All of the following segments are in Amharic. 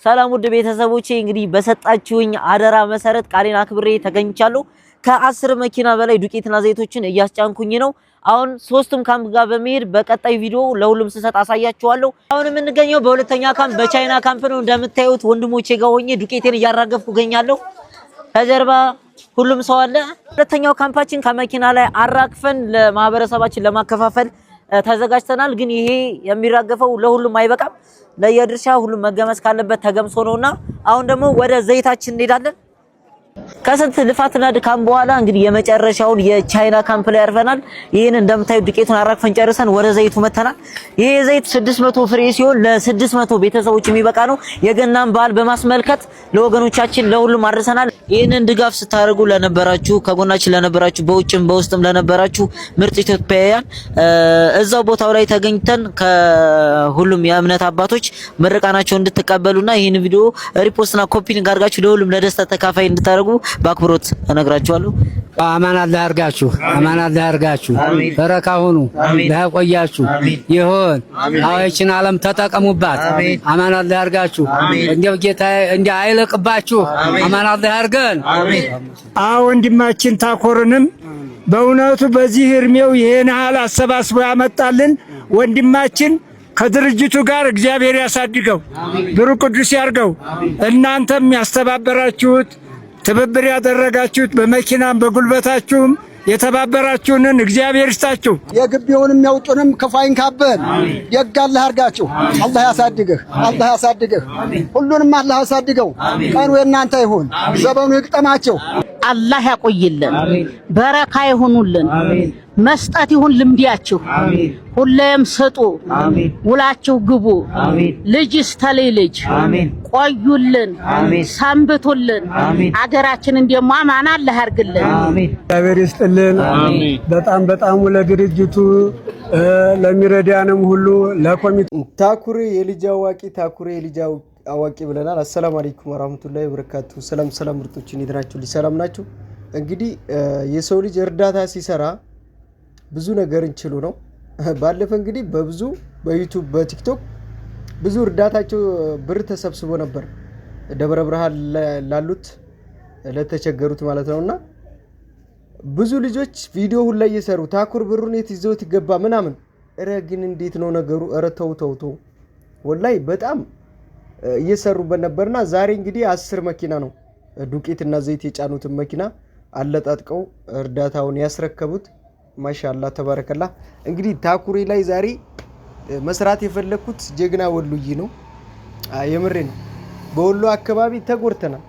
ሰላም ውድ ቤተሰቦቼ እንግዲህ በሰጣችሁኝ አደራ መሰረት ቃሌን አክብሬ ተገኝቻለሁ። ከ10 መኪና በላይ ዱቄትና ዘይቶችን እያስጫንኩኝ ነው። አሁን ሶስቱም ካምፕ ጋር በመሄድ በቀጣይ ቪዲዮ ለሁሉም ስሰጥ አሳያችኋለሁ። አሁን የምንገኘው በሁለተኛ ካምፕ በቻይና ካምፕ ነው። እንደምታዩት ወንድሞቼ ጋር ሆኜ ዱቄቴን እያራገፍኩ ገኛለሁ። ከጀርባ ሁሉም ሰው አለ። ሁለተኛው ካምፓችን ከመኪና ላይ አራግፈን ለማህበረሰባችን ለማከፋፈል ተዘጋጅተናል። ግን ይሄ የሚራገፈው ለሁሉም አይበቃም። ለየድርሻ ሁሉም መገመስ ካለበት ተገምሶ ነውና አሁን ደግሞ ወደ ዘይታችን እንሄዳለን። ከስንት ልፋትና ድካም በኋላ እንግዲህ የመጨረሻውን የቻይና ካምፕ ላይ አርፈናል። ይሄን እንደምታዩ ዱቄቱን አራግፈን ጨርሰን ወደ ዘይቱ መተናል። ይሄ ዘይት 600 ፍሬ ሲሆን ለ600 ቤተሰቦች የሚበቃ ነው። የገናን በዓል በማስመልከት ለወገኖቻችን ለሁሉም አድርሰናል። ይሄንን ድጋፍ ስታደርጉ ለነበራችሁ፣ ከጎናችን ለነበራችሁ፣ በውጭም በውስጥም ለነበራችሁ ምርጥ ኢትዮጵያውያን እዛው ቦታው ላይ ተገኝተን ከሁሉም የእምነት አባቶች ምርቃናቸውን እንድትቀበሉና ይሄን ቪዲዮ ሪፖስትና ኮፒ ሊንክ አድርጋችሁ ለሁሉም ለደስታ ተካፋይ እንድታደርጉ ባክብሮት እነግራችኋለሁ። አማን አላህ ያርጋችሁ፣ አማን አላህ ያርጋችሁ፣ በረካ ሁኑ፣ ለቆያችሁ ይሁን። አዎችን ዓለም ተጠቀሙባት። አማን አላህ ያርጋችሁ፣ እንደው ጌታ እንደ አይለቅባችሁ። አማን አላህ ያርገን። ወንድማችን ታኮርንም በእውነቱ በዚህ እርሜው ይሄን ሐል አሰባስቦ ያመጣልን ወንድማችን ከድርጅቱ ጋር እግዚአብሔር ያሳድገው፣ ብሩክ ቅዱስ ያርገው። እናንተም ያስተባበራችሁት ትብብር ያደረጋችሁት በመኪናም በጉልበታችሁም የተባበራችሁንን እግዚአብሔር ይስጣችሁ። የግቢውንም ያውጡንም ክፋይን ካበን የጋላህ አርጋችሁ አላህ ያሳድግህ፣ አላህ ያሳድግህ። ሁሉንም አላህ ያሳድገው። ቀኑ የእናንተ ይሁን፣ ዘመኑ ይቅጠማችሁ። አላህ ያቆይልን፣ በረካ ይሁኑልን፣ መስጠት ይሁን ልምዲያችሁ። ሁሌም ስጡ፣ ውላችሁ ግቡ። ልጅ ስተለይ ልጅ ቆዩልን፣ ሰንብቱልን። አገራችንን ደግሞ አማን አላህ ያርግልን። እግዚአብሔር ይስጥልን። በጣም ለድርጅቱ ለሚረዳንም ሁሉ ለኮሚቴ ታኩሬ የልጅ አዋቂ ታኩሬ የልጅ አዋቂ ብለናል። አሰላሙ አለይኩም ወራህመቱላሂ ወበረካቱ። ሰላም ምርጦችን ይድራችሁ ሊሰላም ናችሁ። እንግዲህ የሰው ልጅ እርዳታ ሲሰራ ብዙ ነገር እንችሉ ነው። ባለፈ እንግዲህ በብዙ በዩቲዩብ በቲክቶክ ብዙ እርዳታቸው ብር ተሰብስቦ ነበር ደብረ ብርሃን ላሉት ለተቸገሩት ማለት ነውና ብዙ ልጆች ቪዲዮ ሁሉ ላይ እየሰሩ ታኩር ብሩን የት ይዘውት ይገባ ምናምን። ግን እንዴት ነው ነገሩ? ተው ወላይ በጣም እየሰሩበት ነበርና ዛሬ እንግዲህ 10 መኪና ነው ዱቄትና ዘይት የጫኑትን መኪና አለጣጥቀው እርዳታውን ያስረከቡት። ማሻአላህ ተባረከላ። እንግዲህ ታኩሬ ላይ ዛሬ መስራት የፈለኩት ጀግና ወሎዬ ነው። የምሬ ነው። በወሎ አካባቢ ተጎድተናል።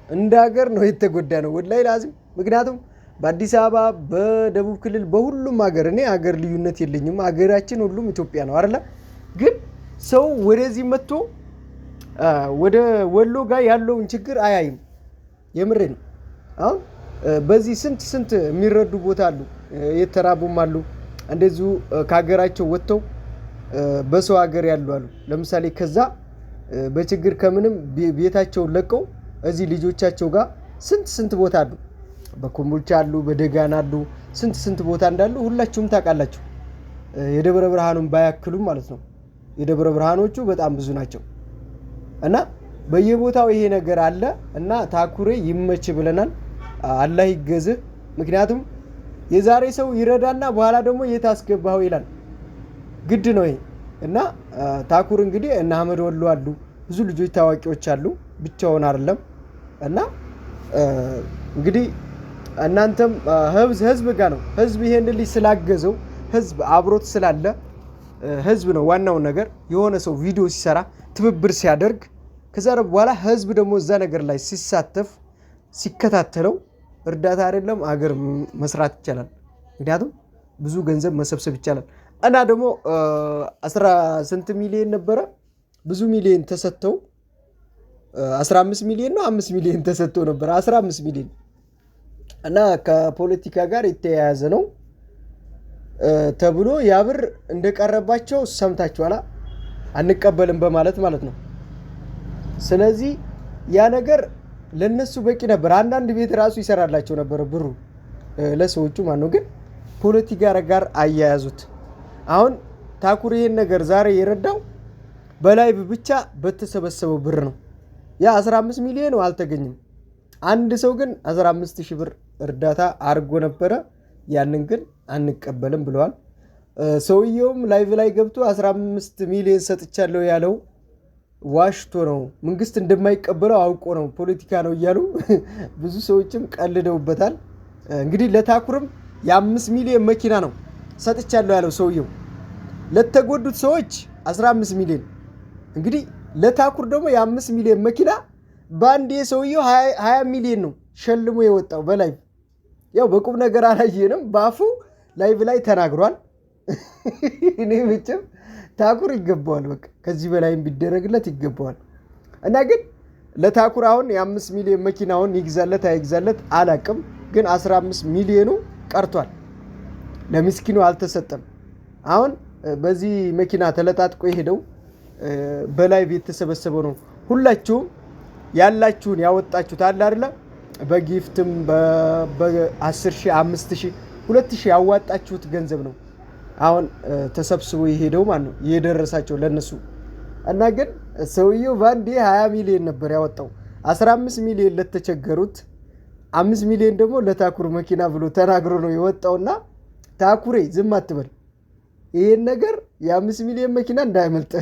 እንደ ሀገር ነው የተጎዳ ነው ወላይ ላዚም። ምክንያቱም በአዲስ አበባ በደቡብ ክልል በሁሉም ሀገር እኔ ሀገር ልዩነት የለኝም። ሀገራችን ሁሉም ኢትዮጵያ ነው አይደል? ግን ሰው ወደዚህ መጥቶ ወደ ወሎ ጋር ያለውን ችግር አያይም። የምሬ ነው። አሁን በዚህ ስንት የሚረዱ ቦታ አሉ፣ የተራቡም አሉ። እንደዚሁ ከሀገራቸው ወጥተው በሰው ሀገር ያሉ አሉ። ለምሳሌ ከዛ በችግር ከምንም ቤታቸውን ለቀው እዚህ ልጆቻቸው ጋር ስንት ቦታ አሉ። በኮምቦልቻ አሉ፣ በደጋን አሉ፣ ስንት ቦታ እንዳሉ ሁላችሁም ታውቃላችሁ። የደብረ ብርሃኑን ባያክሉም ማለት ነው። የደብረ ብርሃኖቹ በጣም ብዙ ናቸው። እና በየቦታው ይሄ ነገር አለ እና ታኩሬ ይመች ብለናል። አላህ ይገዝህ። ምክንያቱም የዛሬ ሰው ይረዳና በኋላ ደግሞ የታስገባው ይላል። ግድ ነው ይሄ። እና ታኩር እንግዲህ እና አህመድ ወሎ አሉ፣ ብዙ ልጆች ታዋቂዎች አሉ፣ ብቻውን አይደለም። እና እንግዲህ እናንተም ህዝብ ጋር ነው። ህዝብ ይሄን ልጅ ስላገዘው ህዝብ አብሮት ስላለ ህዝብ ነው ዋናው ነገር። የሆነ ሰው ቪዲዮ ሲሰራ ትብብር ሲያደርግ ከዛ በኋላ ህዝብ ደግሞ እዛ ነገር ላይ ሲሳተፍ ሲከታተለው እርዳታ አይደለም አገር መስራት ይቻላል። ምክንያቱም ብዙ ገንዘብ መሰብሰብ ይቻላል። እና ደግሞ 10 ሚሊዮን ነበረ፣ ብዙ ሚሊዮን ተሰጥተው 15 ሚሊዮን ነው 5 ሚሊዮን ተሰጥተው ነበር 15 ሚሊዮን። እና ከፖለቲካ ጋር የተያያዘ ነው ተብሎ ያብር እንደቀረባቸው ሰምታችኋላ። አንቀበልም በማለት ማለት ነው። ስለዚህ ያ ነገር ለነሱ በቂ ነበር። አንዳንድ ቤት ራሱ ይሰራላቸው ነበር ብሩ ለሰዎቹ ማለት ነው። ግን ፖለቲካ ጋር አያያዙት። አሁን ታኩር ይሄን ነገር ዛሬ የረዳው በላይቭ ብቻ በተሰበሰበው ብር ነው። ያ 15 ሚሊዮን አልተገኘም። አንድ ሰው ግን 15000 ብር እርዳታ አርጎ ነበረ። ያንን ግን አንቀበልም ብለዋል። ሰውየውም ላይቭ ላይ ገብቶ 15 ሚሊዮን ሰጥቻለሁ ያለው ዋሽቶ ነው፣ መንግስት እንደማይቀበለው አውቆ ነው፣ ፖለቲካ ነው እያሉ ብዙ ሰዎችም ቀልደውበታል። እንግዲህ ለታኩርም የ5 ሚሊዮን መኪና ነው ሰጥቻለሁ ያለው ሰውየው። ለተጎዱት ሰዎች 15 ሚሊዮን እንግዲህ ለታኩር ደግሞ የ5 ሚሊዮን መኪና ባንዴ ሰውየው 20 ሚሊዮን ነው ሸልሞ የወጣው በላይቭ። ያው በቁም ነገር አላየንም፣ ባፉ ላይቭ ላይ ተናግሯል። እኔ ብቻም ታኩር ይገባዋል፣ በቃ ከዚህ በላይም ቢደረግለት ይገባዋል። እና ግን ለታኩር አሁን የ5 ሚሊዮን መኪናውን ይግዛለት አይግዛለት አላቅም፣ ግን 15 ሚሊዮኑ ቀርቷል፣ ለምስኪኑ አልተሰጠም። አሁን በዚህ መኪና ተለጣጥቆ የሄደው በላይቭ የተሰበሰበው ነው። ሁላችሁም ያላችሁን ያወጣችሁት አለ አይደለ? በጊፍትም በ10,000 5,000 2,000 ያዋጣችሁት ገንዘብ ነው አሁን ተሰብስቦ የሄደው ማለት ነው የደረሳቸው ለነሱ። እና ግን ሰውየው ባንዴ 20 ሚሊዮን ነበር ያወጣው። 15 ሚሊዮን ለተቸገሩት፣ 5 ሚሊዮን ደግሞ ለታኩር መኪና ብሎ ተናግሮ ነው የወጣውና ታኩሬ ዝም አትበል። ይሄን ነገር የ5 ሚሊዮን መኪና እንዳይመልጥ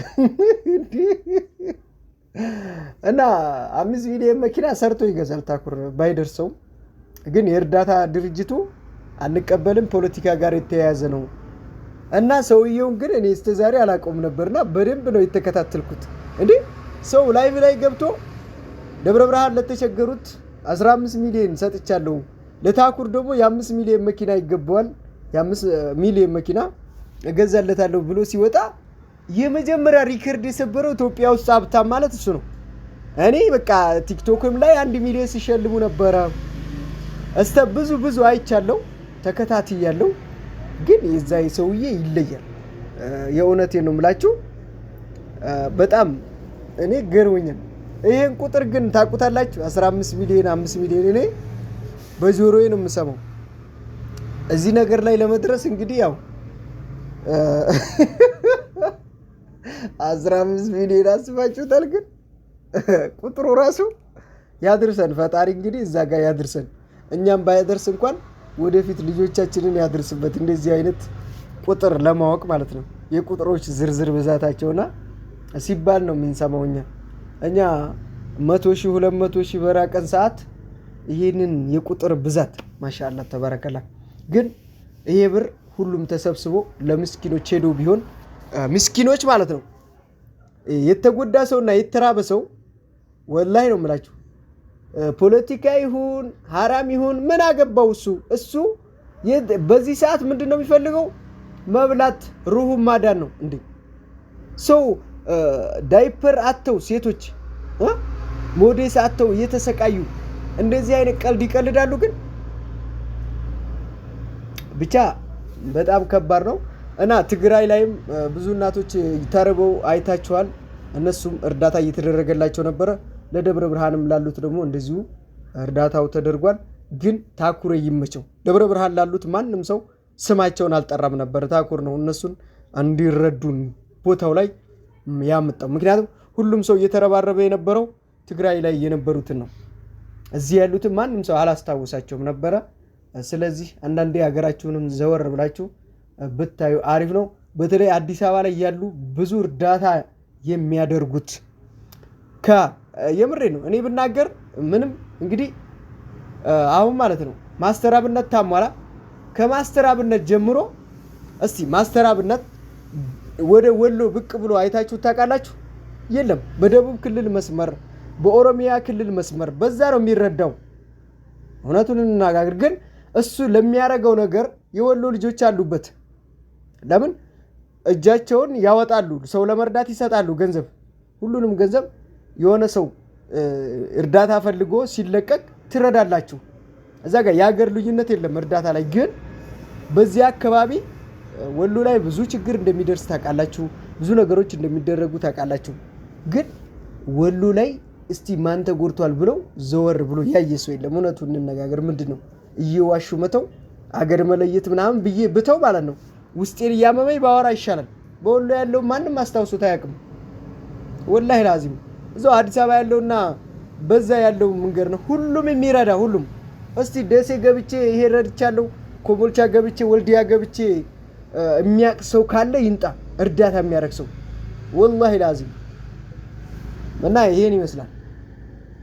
እና 5 ሚሊዮን መኪና ሰርቶ ይገዛል ታኩር ባይደርሰው። ግን የእርዳታ ድርጅቱ አንቀበልም ፖለቲካ ጋር የተያያዘ ነው። እና ሰውየውን ግን እኔ እስከዛሬ አላቆም ነበርና በደንብ ነው የተከታተልኩት። እንዴ ሰው ላይቭ ላይ ገብቶ ደብረ ብርሃን ለተቸገሩት 15 ሚሊዮን ሰጥቻለሁ፣ ለታኩር ደግሞ የ5 ሚሊዮን መኪና ይገባዋል፣ የ5 ሚሊዮን መኪና እገዛለታለሁ ብሎ ሲወጣ የመጀመሪያ ሪከርድ የሰበረው ኢትዮጵያ ውስጥ ሀብታም ማለት እሱ ነው። እኔ በቃ ቲክቶክም ላይ 1 ሚሊዮን ሲሸልሙ ነበረ። እስተ ብዙ አይቻለሁ፣ ተከታትያለሁ። ግን የዛ ሰውዬ ይለያል። የእውነቴን ነው የምላችሁ፣ በጣም እኔ ገርሞኛል። ይሄን ቁጥር ግን ታውቁታላችሁ? 15 ሚሊዮን 5 ሚሊዮን እኔ በጆሮዬ ነው የምሰማው። እዚህ ነገር ላይ ለመድረስ እንግዲህ ያው 15 ሚሊዮን አስባችሁታል? ግን ቁጥሩ ራሱ ያድርሰን ፈጣሪ እንግዲህ እዛ ጋር ያድርሰን። እኛም ባያደርስ እንኳን ወደፊት ልጆቻችንን ያድርስበት እንደዚህ አይነት ቁጥር ለማወቅ ማለት ነው። የቁጥሮች ዝርዝር ብዛታቸውና ሲባል ነው የምንሰማው። እኛ 100,000 200,000 በራቀን ሰዓት ይሄንን የቁጥር ብዛት ማሻአላ ተባረከላ። ግን ይሄ ብር ሁሉም ተሰብስቦ ለምስኪኖች ሄዶ ቢሆን ምስኪኖች ማለት ነው የተጎዳ ሰውና የተራበ ሰው ወላሂ ነው የምላችሁ ፖለቲካ ይሁን ሐራም ይሁን ምን አገባው እሱ በዚህ ሰዓት ምንድነው የሚፈልገው? መብላት ሩሁን ማዳን ነው እንዴ። ሰው ዳይፐር አተው ሴቶች ሞዴስ አተው እየተሰቃዩ እንደዚህ አይነት ቀልድ ይቀልዳሉ። ግን ብቻ በጣም ከባድ ነው። እና ትግራይ ላይም ብዙ እናቶች ተርበው አይታችኋል። እነሱም እርዳታ እየተደረገላቸው ነበረ። ለደብረ ብርሃንም ላሉት ደግሞ እንደዚሁ እርዳታው ተደርጓል። ግን ታኩር ይመቸው። ደብረ ብርሃን ላሉት ማንም ሰው ስማቸውን አልጠራም ነበር። ታኩር ነው እነሱን እንዲረዱን ቦታው ላይ ያመጣው። ምክንያቱም ሁሉም ሰው እየተረባረበ የነበረው ትግራይ ላይ የነበሩትን ነው። እዚህ ያሉትን ማንም ሰው አላስታውሳቸውም ነበረ። ስለዚህ አንዳንዴ ሀገራችሁንም ዘወር ብላችሁ ብታዩ አሪፍ ነው። በተለይ አዲስ አበባ ላይ ያሉ ብዙ እርዳታ የሚያደርጉት የምሬ ነው። እኔ ብናገር ምንም እንግዲህ አሁን ማለት ነው ማስተር አብነት ታሟላ። ከማስተር አብነት ጀምሮ እስቲ ማስተር አብነት ወደ ወሎ ብቅ ብሎ አይታችሁ ታውቃላችሁ? የለም። በደቡብ ክልል መስመር፣ በኦሮሚያ ክልል መስመር በዛ ነው የሚረዳው። እውነቱን እንናገር። ግን እሱ ለሚያረጋው ነገር የወሎ ልጆች አሉበት። ለምን እጃቸውን ያወጣሉ፣ ሰው ለመርዳት ይሰጣሉ ገንዘብ። ሁሉንም ገንዘብ የሆነ ሰው እርዳታ ፈልጎ ሲለቀቅ ትረዳላችሁ። እዛ ጋር የሀገር ልዩነት የለም እርዳታ ላይ። ግን በዚህ አካባቢ ወሎ ላይ ብዙ ችግር እንደሚደርስ ታውቃላችሁ፣ ብዙ ነገሮች እንደሚደረጉ ታውቃላችሁ። ግን ወሎ ላይ እስቲ ማን ተጎድቷል ብለው ዘወር ብሎ ያየ ሰው የለም። እውነቱን እንነጋገር። ምንድነው እየዋሹ መተው አገር መለየት ምናምን ብዬ ብተው ማለት ነው ውስጤን እያመመኝ ባወራ ይሻላል። በወሎ ያለው ማንም አስታውሶት አያውቅም። ወላሂ ላዚም እዛው አዲስ አበባ ያለውና በዛ ያለው መንገድ ነው ሁሉም የሚረዳ ሁሉም እስቲ ደሴ ገብቼ ይሄ ረድቻለሁ ኮምቦልቻ ገብቼ ወልዲያ ገብቼ የሚያቅ ሰው ካለ ይንጣ እርዳታ የሚያረግ ሰው ወላሂ ላዚም እና ይሄን ይመስላል